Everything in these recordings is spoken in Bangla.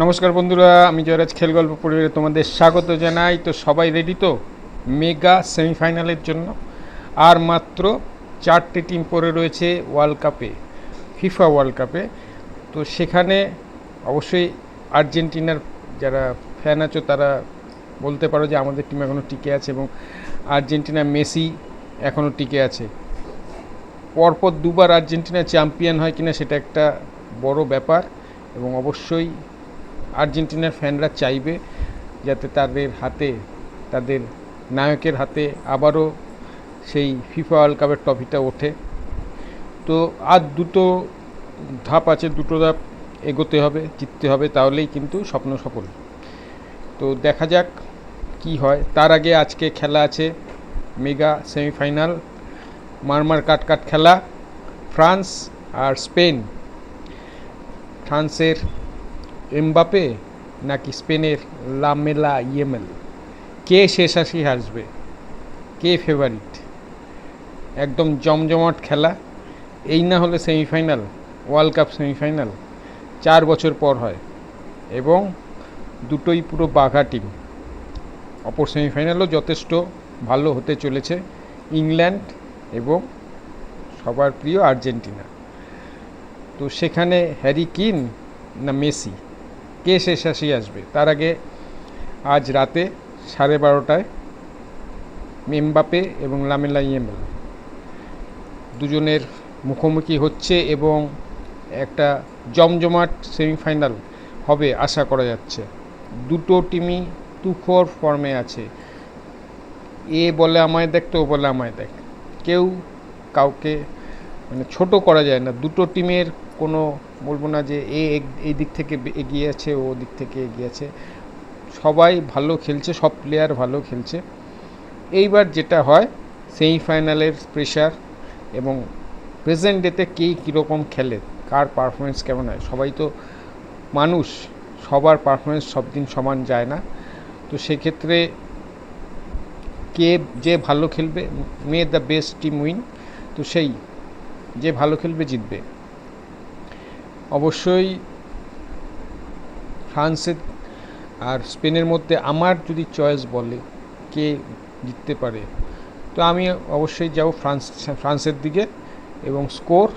নমস্কার বন্ধুরা, আমি জয়রাজ খেল গল্প পরিবারে তোমাদের স্বাগত জানাই। তো সবাই রেডি তো মেগা সেমিফাইনালের জন্য? আর মাত্র 4টে টিম পড়ে রয়েছে ওয়ার্ল্ড কাপে, ফিফা ওয়ার্ল্ড কাপে। তো সেখানে অবশ্যই আর্জেন্টিনার যারা ফ্যান আছো তারা বলতে পারো যে আমাদের টিম এখনও টিকে আছে, এবং আর্জেন্টিনা মেসি এখনও টিকে আছে। পরপর দুবার আর্জেন্টিনা চ্যাম্পিয়ন হয় কিনা সেটা একটা বড় ব্যাপার, এবং অবশ্যই আর্জেন্টিনার ফ্যানরা চাইবে যাতে তাদের হাতে, তাদের নায়কের হাতে আবারও সেই ফিফা ওয়ার্ল্ড কাপের ট্রফিটা ওঠে। তো আর দুটো ধাপ আছে, দুটো ধাপ এগোতে হবে, জিততে হবে, তাহলেই কিন্তু স্বপ্ন সফল। তো দেখা যাক কি হয়। তার আগে আজকে খেলা আছে মেগা সেমিফাইনাল, মারমার কাট খেলা, ফ্রান্স আর স্পেন। ফ্রান্সের এমবাপে নাকি স্পেনের লামেলা ইয়েমেল, কে শেষাশি আসবে, কে ফেভারিট? একদম জমজমাট খেলা। এই না হলে সেমিফাইনাল, ওয়ার্ল্ড কাপ সেমিফাইনাল 4 বছর পর হয়, এবং দুটোই পুরো বাঘা টিম। অপর সেমিফাইনালও যথেষ্ট ভালো হতে চলেছে, ইংল্যান্ড এবং সবার প্রিয় আর্জেন্টিনা। তো সেখানে হ্যারি কিন না মেসি, কে শেষাশি আসবে? তার আগে আজ রাতে 12:30টায় এমবাপে এবং লামেলা ইয়ামাল দুজনের মুখোমুখি হচ্ছে, এবং একটা জমজমাট সেমিফাইনাল হবে আশা করা যাচ্ছে। দুটো টিমই তুখোড় ফর্মে আছে, এ বলে আমায় দেখ, তো বলে আমায় দেখ, কেউ কাউকে মানে ছোট করা যায় না। দুটো টিমের কোনো বলবো না যে এই দিক থেকে এগিয়ে আছে, ও দিক থেকে এগিয়ে আছে, সবাই ভালো খেলছে, সব প্লেয়ার ভালো খেলছে। এইবার যেটা হয়, সেমিফাইনালের প্রেশার এবং প্রেজেন্ট ডেতে কে কীরকম খেলে, কার পারফরমেন্স কেমন হয়। সবাই তো মানুষ, সবার পারফরমেন্স সব দিন সমান যায় না। তো সেক্ষেত্রে কে যে ভালো খেলবে, মে দ্য বেস্ট টিম উইন, তো সেই যে ভালো খেলবে জিতবে। অবশ্যই ফ্রান্সের আর স্পেনের মধ্যে আমার যদি চয়েস বলে কে জিততে পারে, তো আমি অবশ্যই যাব ফ্রান্সের দিকে, এবং স্কোর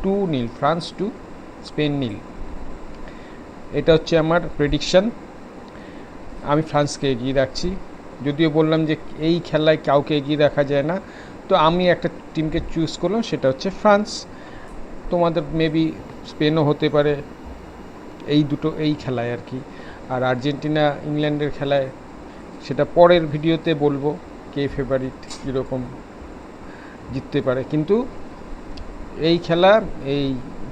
2-0, ফ্রান্স 2, স্পেন 0। এটা হচ্ছে আমার প্রেডিকশান। আমি ফ্রান্সকে এগিয়ে রাখছি, যদিও বললাম যে এই খেলায় কাউকে এগিয়ে রাখা যায় না। তো আমি একটা টিমকে চুজ করলাম, সেটা হচ্ছে ফ্রান্স। তোমাদের মেবি স্পেনও হতে পারে, এই খেলায় আর কি। আর আর্জেন্টিনা ইংল্যান্ডের খেলায় সেটা পরের ভিডিওতে বলবো কে ফেভারিট, কীরকম জিততে পারে। কিন্তু এই খেলা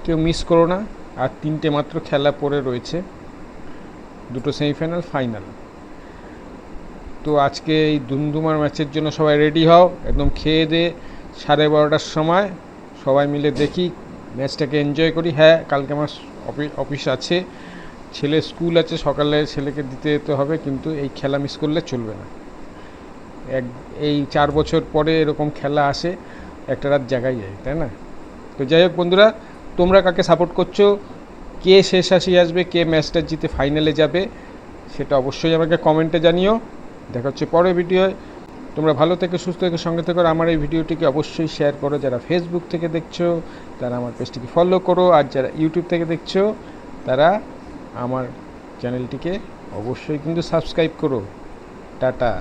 কেউ মিস করো না। আর 3টে মাত্র খেলা পড়ে রয়েছে, দুটো সেমিফাইনাল, ফাইনাল। তো আজকে এই ধুমধুমার ম্যাচের জন্য সবাই রেডি হও, একদম খেয়ে দিয়ে 12:30টার সময় সবাই মিলে দেখি, ম্যাচটাকে এনজয় করি। হ্যাঁ, কালকে আমার অফিস আছে, ছেলে স্কুল আছে, সকালে ছেলেকে দিতে যেতে হবে, কিন্তু এই খেলা মিস করলে চলবে না। এই 4 বছর পরে এরকম খেলা আসে, একটা রাত জাগাই যায়, তাই না? তো যাই হোক বন্ধুরা, তোমরা কাকে সাপোর্ট করছো, কে শেষ আসি আসবে, কে ম্যাচটা জিতে ফাইনালে যাবে, সেটা অবশ্যই আমাকে কমেন্টে জানিও। দেখা হচ্ছে পরের ভিডিওয়। তোমরা ভালো থেকে সুস্থ থেকে সঙ্গে থেকে আমার এই ভিডিওটিকে অবশ্যই শেয়ার করো। যারা ফেসবুক থেকে দেখছো তারা আমার পেজটিকে ফলো করো, আর যারা ইউটিউব থেকে দেখছো তারা আমার চ্যানেলটিকে অবশ্যই কিন্তু সাবস্ক্রাইব করো। টাটা।